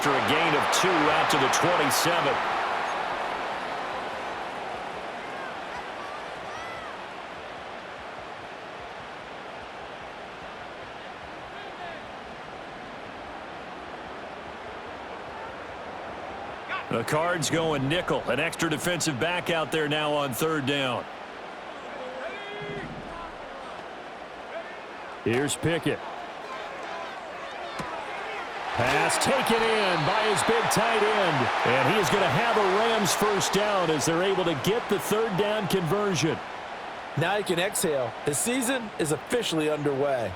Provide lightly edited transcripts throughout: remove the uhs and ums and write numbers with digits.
after a gain of 2 out to the 27. The Cards going nickel. An extra defensive back out there now on 3rd down. Here's Pickett. Pass taken in by his big tight end. And he is going to have a Rams first down as they're able to get the 3rd down conversion. Now you can exhale. The season is officially underway.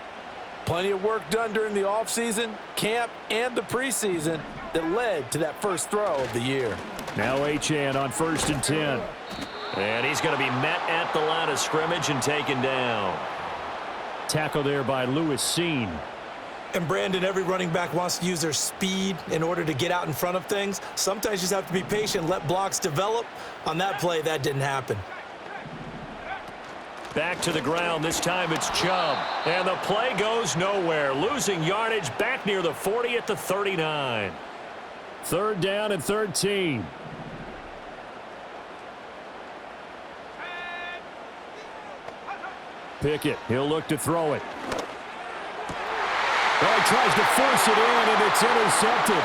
Plenty of work done during the offseason, camp, and the preseason that led to that first throw of the year. Now Achane on 1st and 10. And he's going to be met at the line of scrimmage and taken down. Tackle there by Lewis Seen. And Brandon, every running back wants to use their speed in order to get out in front of things. Sometimes you just have to be patient, let blocks develop. On that play, that didn't happen. Back to the ground. This time it's Chubb. And the play goes nowhere. Losing yardage back near the 40 at the 39. 3rd down and 13. Pickett, he'll look to throw it. Well, he tries to force it in, and it's intercepted.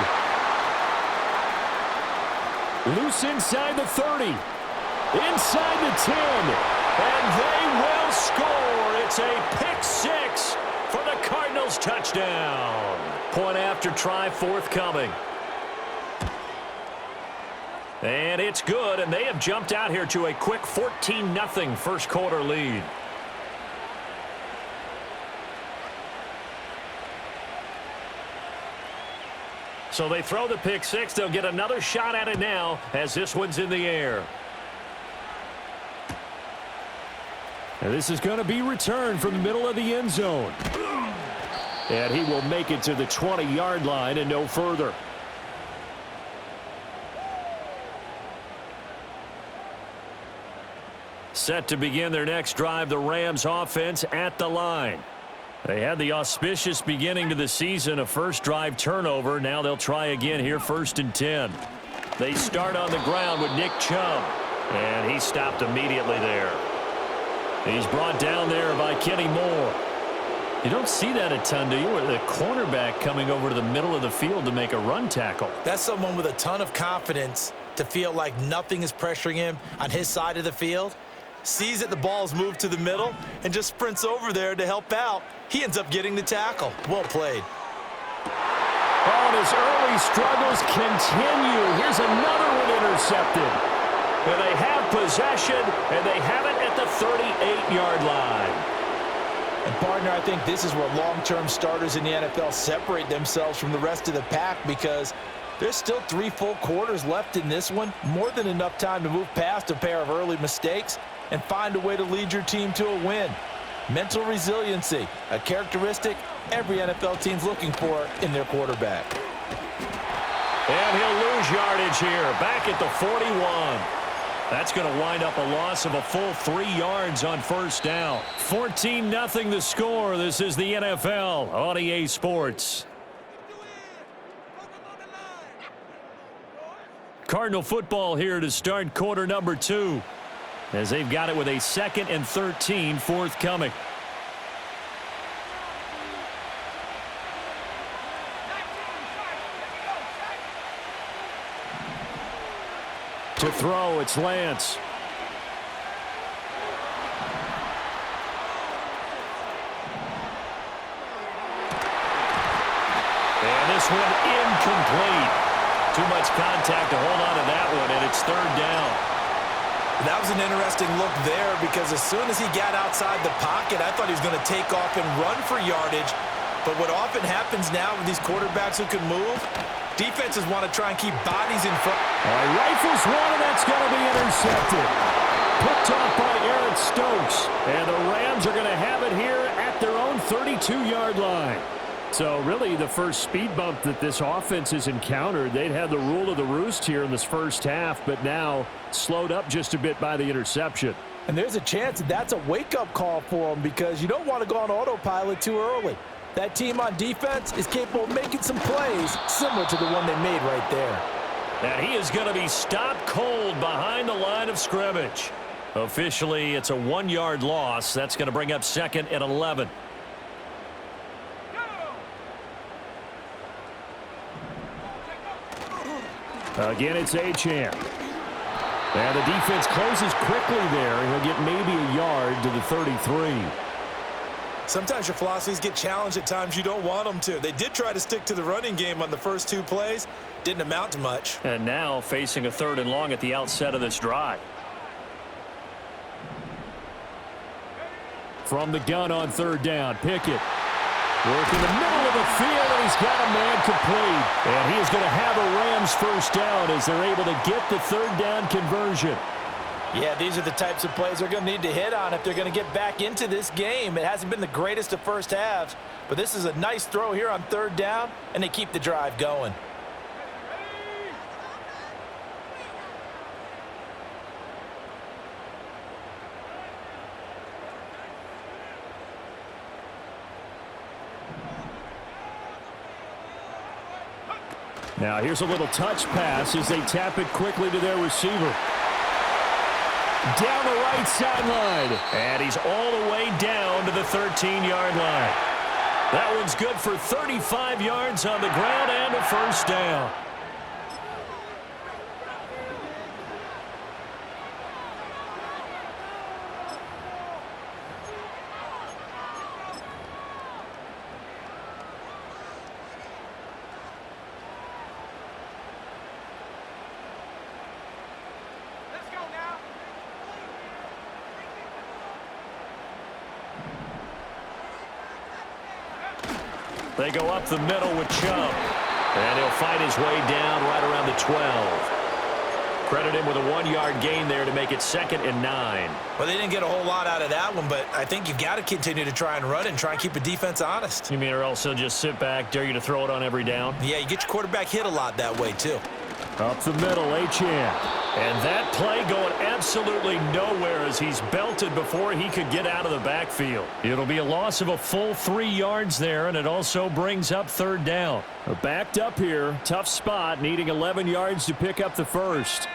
Loose inside the 30. Inside the 10. And they will score. It's a pick 6 for the Cardinals touchdown. Point after try forthcoming. And it's good, and they have jumped out here to a quick 14-0 first quarter lead. So they throw the pick 6. They'll get another shot at it now as this one's in the air. And this is going to be returned from the middle of the end zone. And he will make it to the 20-yard line and no further. Set to begin their next drive, the Rams offense at the line. They had the auspicious beginning to the season, a first drive turnover. Now they'll try again here, 1st and 10. They start on the ground with Nick Chubb, and he stopped immediately there. He's brought down there by Kenny Moore. You don't see that a ton, do you? With the cornerback coming over to the middle of the field to make a run tackle. That's someone with a ton of confidence to feel like nothing is pressuring him on his side of the field. Sees that the ball's moved to the middle and just sprints over there to help out. He ends up getting the tackle. Well played. Oh, and his early struggles continue. Here's another one intercepted. And they have possession, and they have it at the 38-yard line. And, partner, I think this is where long-term starters in the NFL separate themselves from the rest of the pack because there's still 3 full quarters left in this one. More than enough time to move past a pair of early mistakes and find a way to lead your team to a win. Mental resiliency, a characteristic every NFL team's looking for in their quarterback. And he'll lose yardage here, back at the 41. That's going to wind up a loss of a full 3 yards on first down. 14-0 the score. This is the NFL on EA Sports. Cardinal football here to start quarter number 2. As they've got it with a 2nd and 13 forthcoming. To throw, it's Lance. And this one incomplete. Too much contact to hold on to that one, and it's 3rd down. That was an interesting look there because as soon as he got outside the pocket, I thought he was going to take off and run for yardage. But what often happens now with these quarterbacks who can move, defenses want to try and keep bodies in front. Rifles one, and that's going to be intercepted. Picked off by Eric Stokes. And the Rams are going to have it here at their own 32-yard line. So really the first speed bump that this offense has encountered, they'd had the rule of the roost here in this first half, but now slowed up just a bit by the interception. And there's a chance that that's a wake-up call for them because you don't want to go on autopilot too early. That team on defense is capable of making some plays similar to the one they made right there. And he is going to be stopped cold behind the line of scrimmage. Officially, it's a 1-yard loss. That's going to bring up 2nd and 11. Again, it's Achane. And the defense closes quickly there. He'll get maybe a yard to the 33. Sometimes your philosophies get challenged at times you don't want them to. They did try to stick to the running game on the first 2 plays. Didn't amount to much. And now facing a 3rd and long at the outset of this drive. From the gun on 3rd down, Pickett. Working the middle of the field, and he's got a man complete. And he is going to have a Rams first down as they're able to get the 3rd down conversion. Yeah, these are the types of plays they're going to need to hit on if they're going to get back into this game. It hasn't been the greatest of first halves, but this is a nice throw here on 3rd down, and they keep the drive going. Now here's a little touch pass as they tap it quickly to their receiver. Down the right sideline. And he's all the way down to the 13-yard line. That one's good for 35 yards on the ground and a first down. They go up the middle with Chubb. And he'll fight his way down right around the 12. Credit him with a 1-yard gain there to make it 2nd and 9. Well, they didn't get a whole lot out of that one, but I think you've got to continue to try and run it and try and keep the defense honest. You mean or else he'll just sit back, dare you to throw it on every down? Yeah, you get your quarterback hit a lot that way, too. Up the middle, Achane. And that play going absolutely nowhere as he's belted before he could get out of the backfield. It'll be a loss of a full 3 yards there, and it also brings up 3rd down. Backed up here, tough spot, needing 11 yards to pick up the first.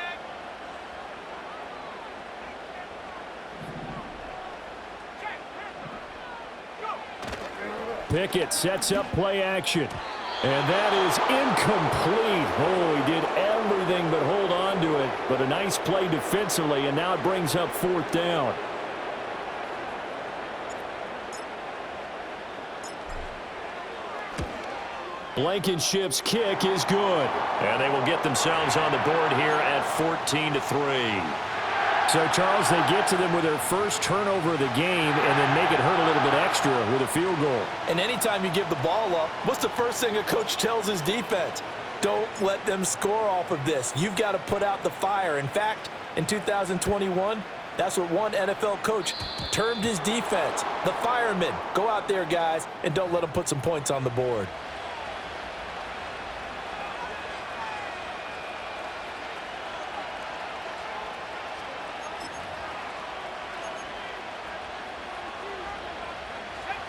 Pickett sets up play action. And that is incomplete. Oh, he did everything but hold on to it. But a nice play defensively, and now it brings up 4th down. Blankenship's kick is good. And they will get themselves on the board here at 14-3. So, Charles, they get to them with their first turnover of the game and then make it hurt a little bit extra with a field goal. And anytime you give the ball up, what's the first thing a coach tells his defense? Don't let them score off of this. You've got to put out the fire. In fact, in 2021, that's what one NFL coach termed his defense, the firemen. Go out there, guys, and don't let them put some points on the board.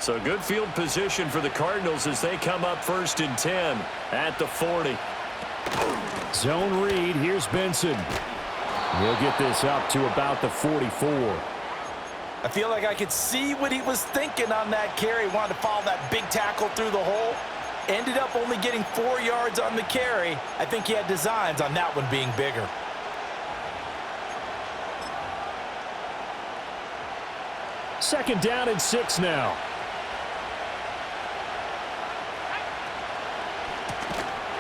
So good field position for the Cardinals as they come up 1st and 10 at the 40. Zone read. Here's Benson. He'll get this up to about the 44. I feel like I could see what he was thinking on that carry. Wanted to follow that big tackle through the hole. Ended up only getting 4 yards on the carry. I think he had designs on that one being bigger. Second down and 6 now.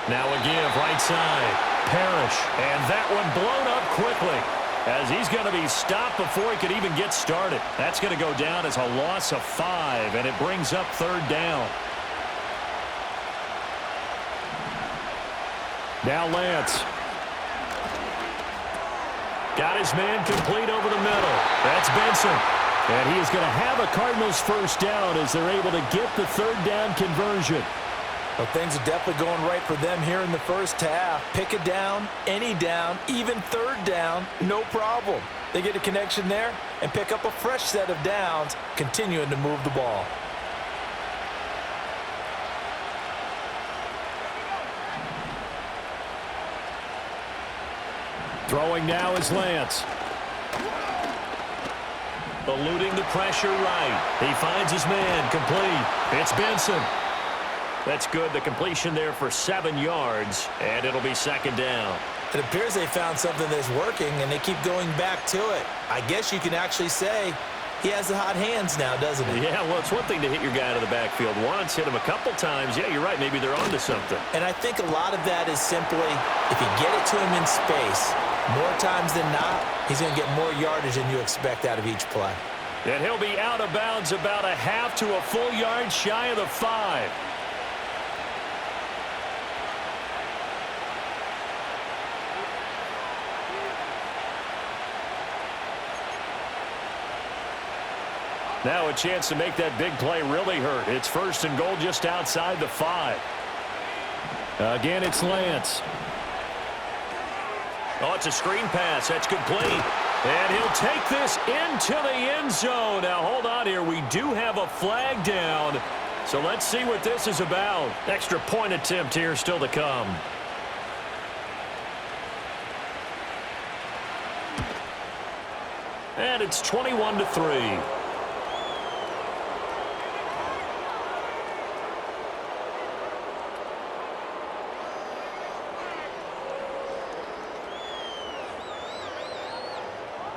Now a give, right side. Parrish. And that one blown up quickly as he's going to be stopped before he could even get started. That's going to go down as a loss of 5, and it brings up 3rd down. Now Lance. Got his man complete over the middle. That's Benson. And he is going to have a Cardinals first down as they're able to get the 3rd down conversion. Well, things are definitely going right for them here in the first half. Pick a down, any down, even 3rd down, no problem. They get a connection there and pick up a fresh set of downs, continuing to move the ball. Throwing now is Lance. Eluding the pressure right. He finds his man. Complete. It's Benson. That's good. The completion there for 7 yards, and it'll be second down. It appears they found something that's working, and they keep going back to it. I guess you can actually say he has the hot hands now, doesn't he? Yeah, well, it's one thing to hit your guy out of the backfield once, hit him a couple times. Yeah, you're right. Maybe they're onto something. And I think a lot of that is simply if you get it to him in space, more times than not, he's going to get more yardage than you expect out of each play. And he'll be out of bounds about a half to a full yard shy of the 5. Now a chance to make that big play really hurt. It's first and goal just outside the 5. Again, it's Lance. Oh, it's a screen pass. That's complete. And he'll take this into the end zone. Now, hold on here. We do have a flag down. So let's see what this is about. Extra point attempt here still to come. And it's 21-3.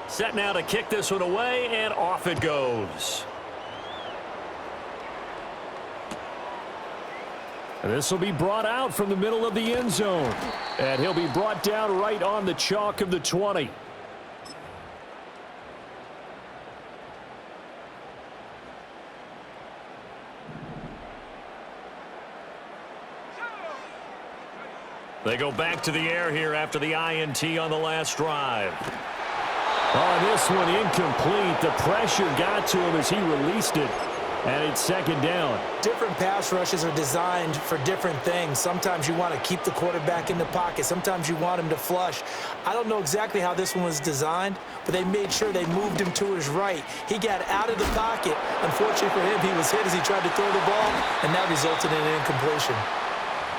Set now to kick this one away, and off it goes. This will be brought out from the middle of the end zone. And he'll be brought down right on the chalk of the 20. They go back to the air here after the INT on the last drive. Oh, this one incomplete. The pressure got to him as he released it. And it's second down. Different pass rushes are designed for different things. Sometimes you want to keep the quarterback in the pocket. Sometimes you want him to flush. I don't know exactly how this one was designed, but they made sure they moved him to his right. He got out of the pocket. Unfortunately for him, he was hit as he tried to throw the ball, and that resulted in an incompletion.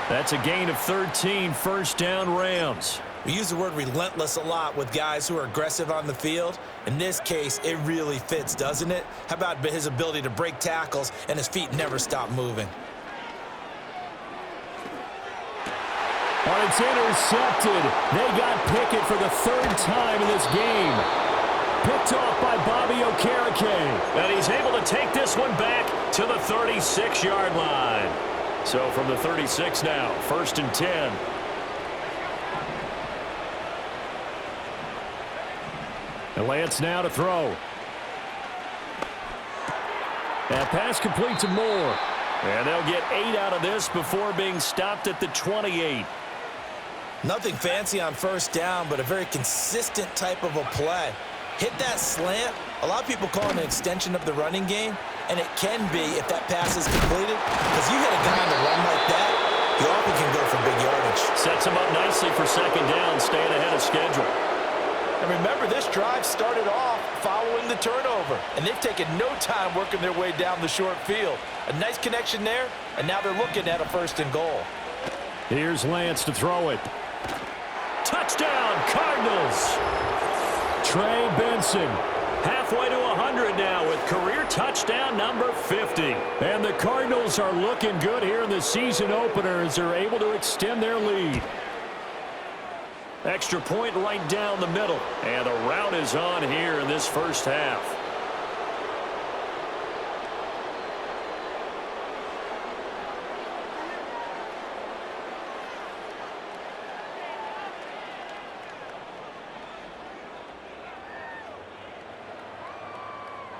That's a gain of 13, first down Rams. We use the word relentless a lot with guys who are aggressive on the field. In this case, it really fits, doesn't it? How about his ability to break tackles and his feet never stop moving? Oh, it's intercepted. They got Pickett for the 3rd time in this game. Picked off by Bobby Okereke. And he's able to take this one back to the 36-yard line. So from the 36 now, first and 10. And Lance now to throw. And pass complete to Moore. And they'll get 8 out of this before being stopped at the 28. Nothing fancy on first down, but a very consistent type of a play. Hit that slant. A lot of people call it an extension of the running game, and it can be if that pass is completed. Because you hit a guy on the run like that, you often can go for big yardage. Sets him up nicely for second down, staying ahead of schedule. And remember, this drive started off following the turnover, and they've taken no time working their way down the short field. A nice connection there, and now they're looking at a first and goal. Here's Lance to throw it. Touchdown, Cardinals! Trey Benson, halfway to 100 now with career touchdown number 50. And the Cardinals are looking good here in the season opener as they're able to extend their lead. Extra point right down the middle. And the route is on here in this first half.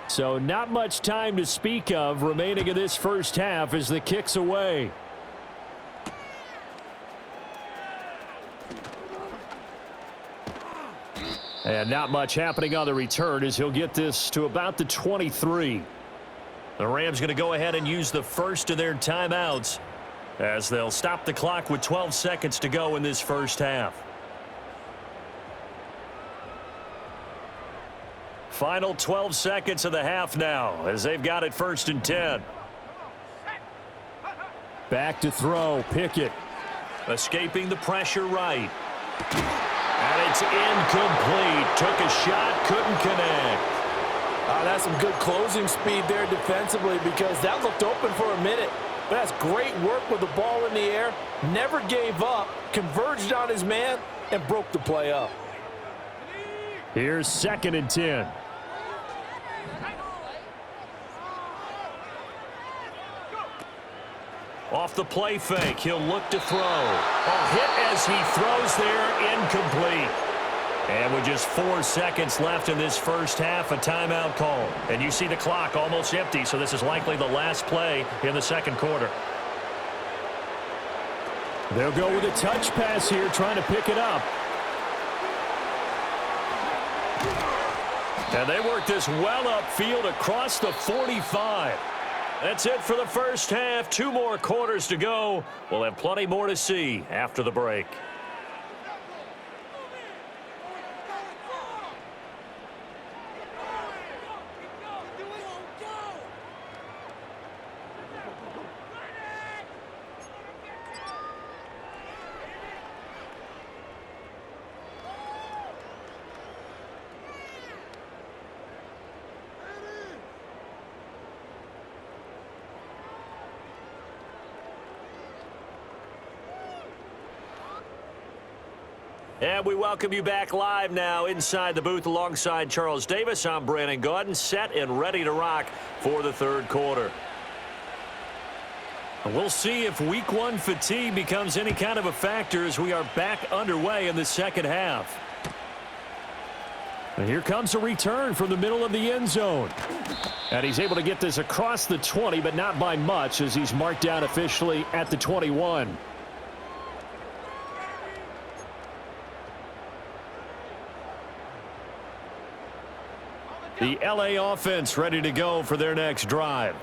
So not much time to speak of remaining in this first half as the kick's away. And not much happening on the return as he'll get this to about the 23. The Rams going to go ahead and use the first of their timeouts as they'll stop the clock with 12 seconds to go in this first half. Final 12 seconds of the half now as they've got it first and 10. Back to throw, Pickett. Escaping the pressure right. And it's incomplete. Took a shot, couldn't connect. That's some good closing speed there defensively because that looked open for a minute. But that's great work with the ball in the air. Never gave up, converged on his man, and broke the play up. Here's 2nd and 10. Off the play fake, he'll look to throw. A hit as he throws there, incomplete. And with just 4 seconds left in this first half, a timeout call. And you see the clock almost empty, so this is likely the last play in the second quarter. They'll go with a touch pass here, trying to pick it up. And they work this well upfield across the 45. That's it for the first half. 2 more quarters to go. We'll have plenty more to see after the break. And we welcome you back live now inside the booth alongside Charles Davis. I'm Brandon Gaudin, set and ready to rock for the third quarter. And we'll see if week 1 fatigue becomes any kind of a factor as we are back underway in the second half. And here comes a return from the middle of the end zone. And he's able to get this across the 20, but not by much as he's marked down officially at the 21. The LA offense ready to go for their next drive.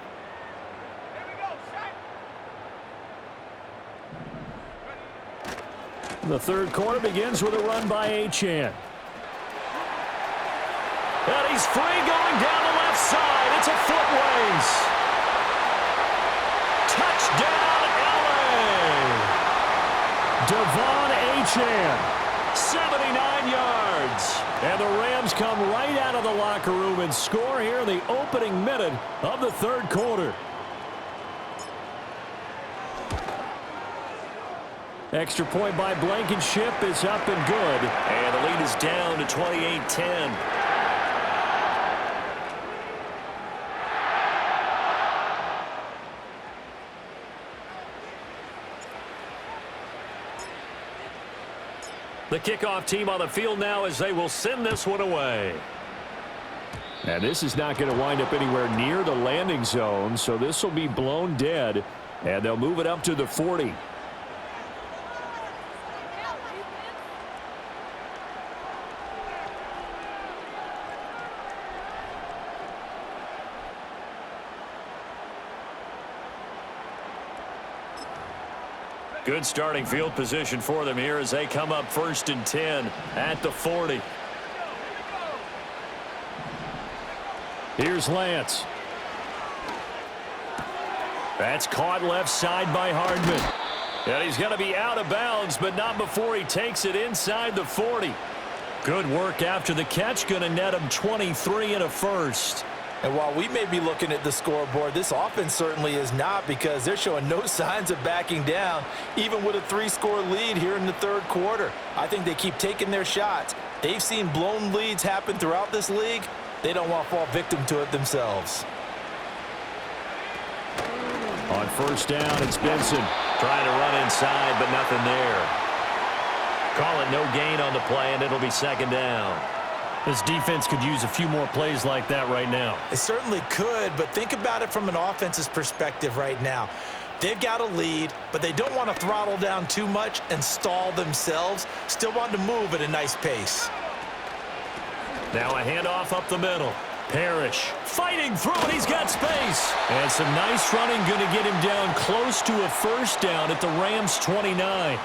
The third quarter begins with a run by Achane. And he's free going down the left side. It's a foot race. Touchdown, LA. Devon Achane, 79 yards. And the Rams come right out of the locker room and score here in the opening minute of the third quarter. Extra point by Blankenship is up and good. And the lead is down to 28-10. The kickoff team on the field now as they will send this one away. And this is not going to wind up anywhere near the landing zone, so this will be blown dead, and they'll move it up to the 40. Good starting field position for them here as they come up 1st and 10 at the 40. Here's Lance. That's caught left side by Hardman. And he's going to be out of bounds, but not before he takes it inside the 40. Good work after the catch. Going to net him 23 and a first. And while we may be looking at the scoreboard, this offense certainly is not because they're showing no signs of backing down, even with a 3-score lead here in the third quarter. I think they keep taking their shots. They've seen blown leads happen throughout this league. They don't want to fall victim to it themselves. On first down, it's Benson trying to run inside, but nothing there. Call it no gain on the play, and it'll be 2nd down. This defense could use a few more plays like that right now. It certainly could, but think about it from an offense's perspective right now. They've got a lead, but they don't want to throttle down too much and stall themselves. Still want to move at a nice pace. Now a handoff up the middle. Parrish fighting through it. He's got space. And some nice running going to get him down close to a first down at the Rams 29.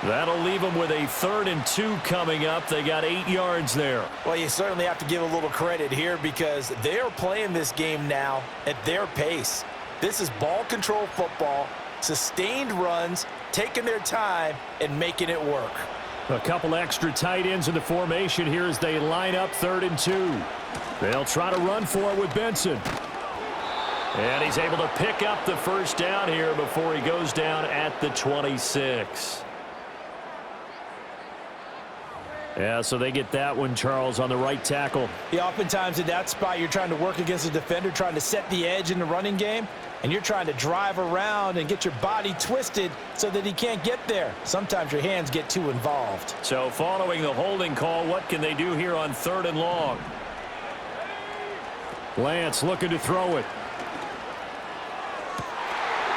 That'll leave them with a 3rd and 2 coming up. They got 8 yards there. Well, you certainly have to give a little credit here because they're playing this game now at their pace. This is ball control football, sustained runs, taking their time, and making it work. A couple extra tight ends in the formation here as they line up 3rd and 2. They'll try to run for it with Benson. And he's able to pick up the first down here before he goes down at the 26. Yeah, so they get that one, Charles, on the right tackle. Yeah, oftentimes in that spot, you're trying to work against a defender, trying to set the edge in the running game, and you're trying to drive around and get your body twisted so that he can't get there. Sometimes your hands get too involved. So following the holding call, what can they do here on 3rd and long? Lance looking to throw it.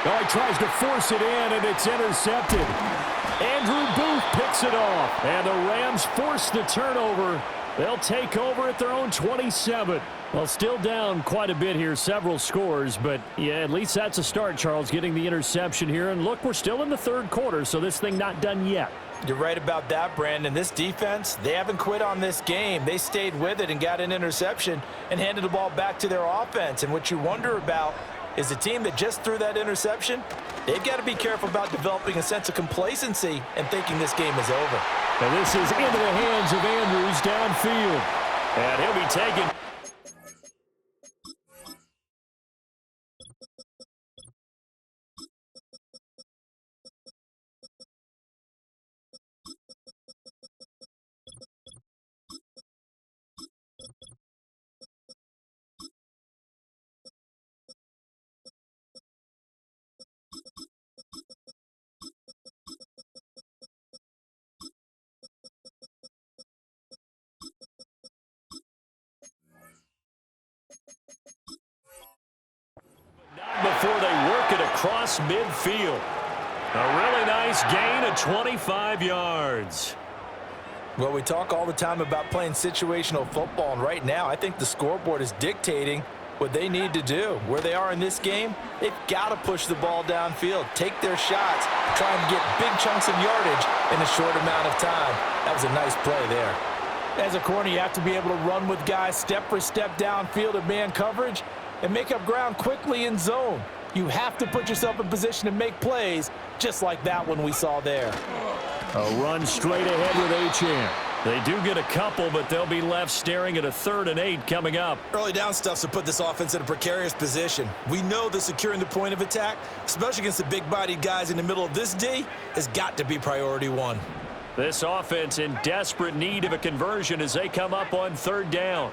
Oh, he tries to force it in, and it's intercepted. Andrew Booth picks it off, and the Rams force the turnover. They'll take over at their own 27. Well, still down quite a bit here, several scores, but yeah, at least that's a start, Charles, getting the interception here. And look, we're still in the 3rd quarter, so this thing not done yet. You're right about that, Brandon. This defense, they haven't quit on this game. They stayed with it and got an interception and handed the ball back to their offense. And what you wonder about is the team that just threw that interception, they've got to be careful about developing a sense of complacency and thinking this game is over. And this is into the hands of Andrews downfield. And he'll be taken. Before they work it across midfield. A really nice gain of 25 yards. Well, we talk all the time about playing situational football, and right now I think the scoreboard is dictating what they need to do. Where they are in this game, they've got to push the ball downfield, take their shots, try and get big chunks of yardage in a short amount of time. That was a nice play there. As a corner, you have to be able to run with guys step for step downfield in man coverage and make up ground quickly in zone. You have to put yourself in position to make plays, just like that one we saw there. A run straight ahead with Achane. They do get a couple, but they'll be left staring at a 3rd and 8 coming up. Early down stuff to put this offense in a precarious position. We know that securing the point of attack, especially against the big-bodied guys in the middle of this D, has got to be priority 1. This offense in desperate need of a conversion as they come up on 3rd down.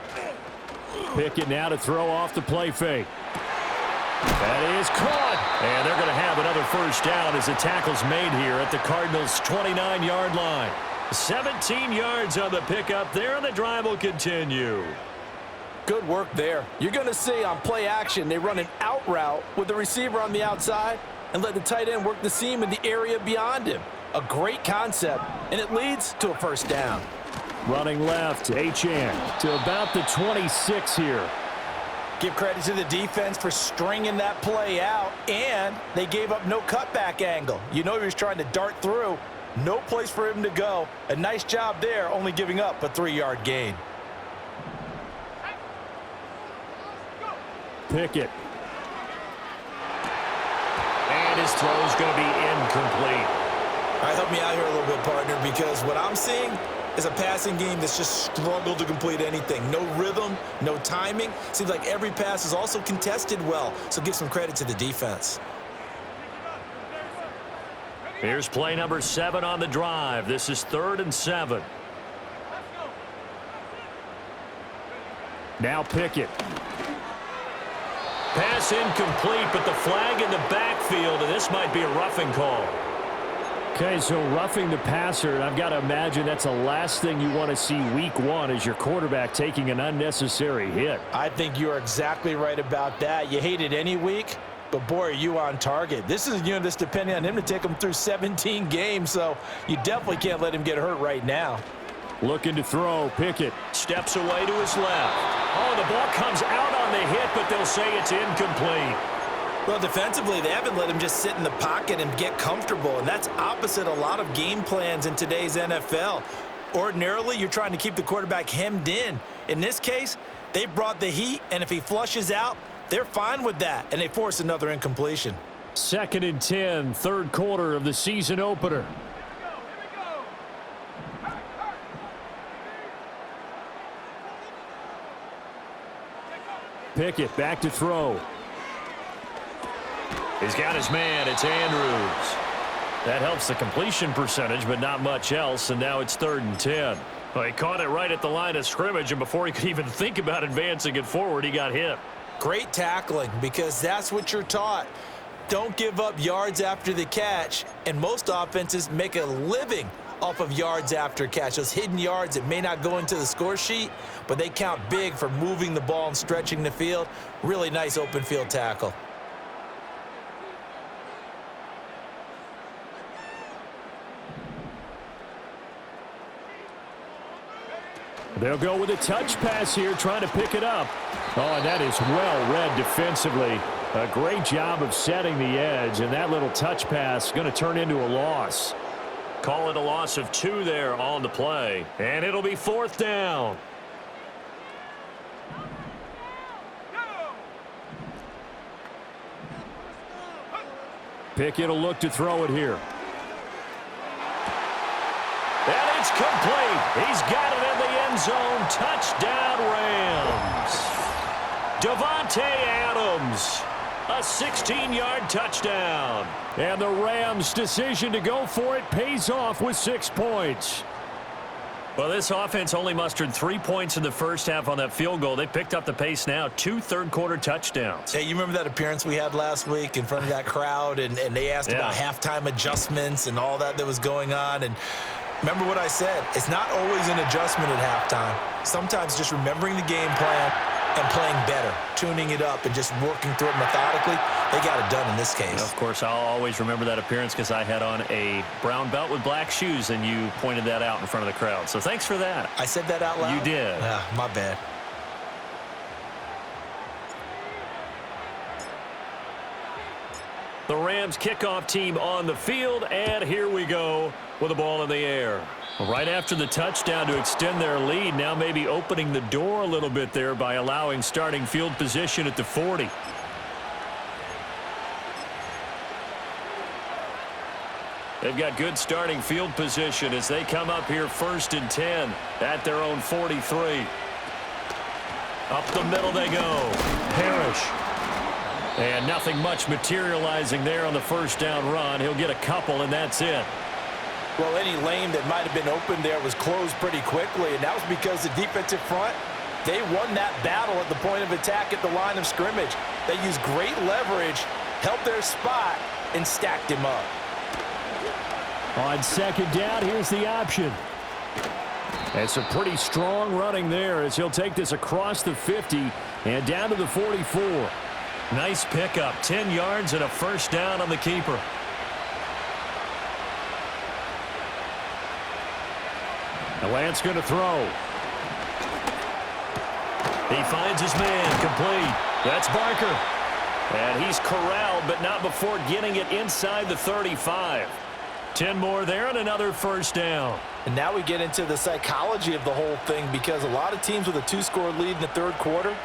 Pickett now to throw off the play fake. That is caught. And they're going to have another first down as the tackle's made here at the Cardinals' 29-yard line. 17 yards on the pickup there, and the drive will continue. Good work there. You're going to see on play action, they run an out route with the receiver on the outside and let the tight end work the seam in the area beyond him. A great concept, and it leads to a first down. Running left, Achane to about the 26 here. Give credit to the defense for stringing that play out, and they gave up no cutback angle. You know he was trying to dart through. No place for him to go. A nice job there, only giving up a 3-yard gain. Pickett. And his throw's going to be incomplete. All right, help me out here a little bit, partner, because what I'm seeing is a passing game that's just struggled to complete anything. No rhythm, no timing. Seems like every pass is also contested well, so give some credit to the defense. Here's play number 7 on the drive. This is 3rd and 7. Now Pickett. Pass incomplete, but the flag in the backfield, and this might be a roughing call. Okay, so roughing the passer, I've got to imagine that's the last thing you want to see week 1 as your quarterback taking an unnecessary hit. I think you're exactly right about that. You hate it any week, but boy, are you on target. This is that's depending on him to take him through 17 games, so you definitely can't let him get hurt right now. Looking to throw, Pickett steps away to his left. Oh, the ball comes out on the hit, but they'll say it's incomplete. Well, defensively, they haven't let him just sit in the pocket and get comfortable, and that's opposite a lot of game plans in today's NFL. Ordinarily, you're trying to keep the quarterback hemmed in. In this case, they brought the heat, and if he flushes out, they're fine with that, and they force another incompletion. 2nd and 10, 3rd quarter of the season opener. Pickett back to throw. He's got his man. It's Andrews. That helps the completion percentage, but not much else, and now it's 3rd and 10. Well, he caught it right at the line of scrimmage, and before he could even think about advancing it forward, he got hit. Great tackling, because that's what you're taught. Don't give up yards after the catch, and most offenses make a living off of yards after catch. Those hidden yards that may not go into the score sheet, but they count big for moving the ball and stretching the field. Really nice open field tackle. They'll go with a touch pass here, trying to pick it up. Oh, and that is well read defensively. A great job of setting the edge, and that little touch pass is going to turn into a loss. Call it a loss of 2 there on the play, and it'll be 4th down. Pickett will look to throw it here. And it's complete. He's got it in the end zone. Touchdown, Rams. Davante Adams. A 16-yard touchdown. And the Rams' decision to go for it pays off with 6 points. Well, this offense only mustered 3 points in the first half on that field goal. They picked up the pace now. 2 third-quarter touchdowns. Hey, you remember that appearance we had last week in front of that crowd, and they asked about halftime adjustments and all that was going on, and remember what I said. It's not always an adjustment at halftime. Sometimes just remembering the game plan and playing better, tuning it up and just working through it methodically. They got it done in this case. Of course, I'll always remember that appearance because I had on a brown belt with black shoes, and you pointed that out in front of the crowd. So thanks for that. I said that out loud? You did. My bad. The Rams kickoff team on the field, and here we go with the ball in the air. Right after the touchdown to extend their lead, now maybe opening the door a little bit there by allowing starting field position at the 40. They've got good starting field position as they come up here 1st and 10 at their own 43. Up the middle they go. Parrish. And nothing much materializing there on the first down run. He'll get a couple, and that's it. Well, any lane that might have been open there was closed pretty quickly, and that was because the defensive front, they won that battle at the point of attack at the line of scrimmage. They used great leverage, held their spot, and stacked him up. On 2nd down, here's the option. It's a pretty strong running there as he'll take this across the 50 and down to the 44. Nice pickup, 10 yards and a first down on the keeper. Lance going to throw. He finds his man, complete. That's Barker. And he's corralled, but not before getting it inside the 35. 10 more there and another first down. And now we get into the psychology of the whole thing, because a lot of teams with a 2-score lead in the 3rd quarter,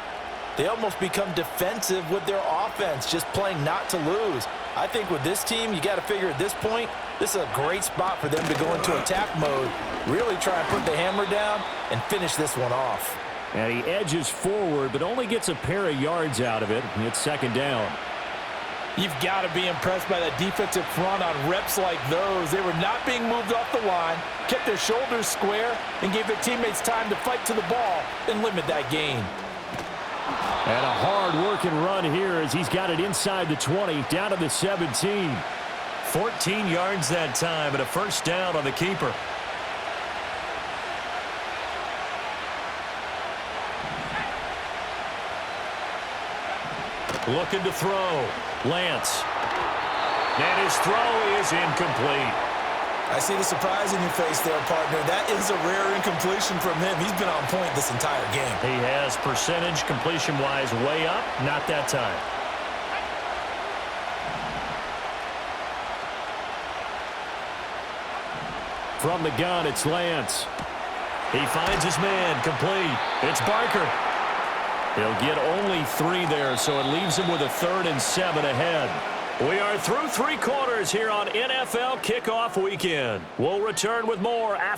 they almost become defensive with their offense, just playing not to lose. I think with this team, you got to figure at this point, this is a great spot for them to go into attack mode, really try and put the hammer down and finish this one off. And he edges forward, but only gets a pair of yards out of it. It's 2nd down. You've got to be impressed by that defensive front on reps like those. They were not being moved off the line, kept their shoulders square, and gave their teammates time to fight to the ball and limit that gain. And a hard-working run here as he's got it inside the 20, down to the 17. 14 yards that time and a first down on the keeper. Looking to throw. Lance. And his throw is incomplete. I see the surprise in your face there, partner. That is a rare incompletion from him. He's been on point this entire game. He has percentage completion-wise way up. Not that time. From the gun, it's Lance. He finds his man, complete. It's Barker. He'll get only 3 there, so it leaves him with a 3rd and 7 ahead. We are through 3 quarters here on NFL Kickoff Weekend. We'll return with more after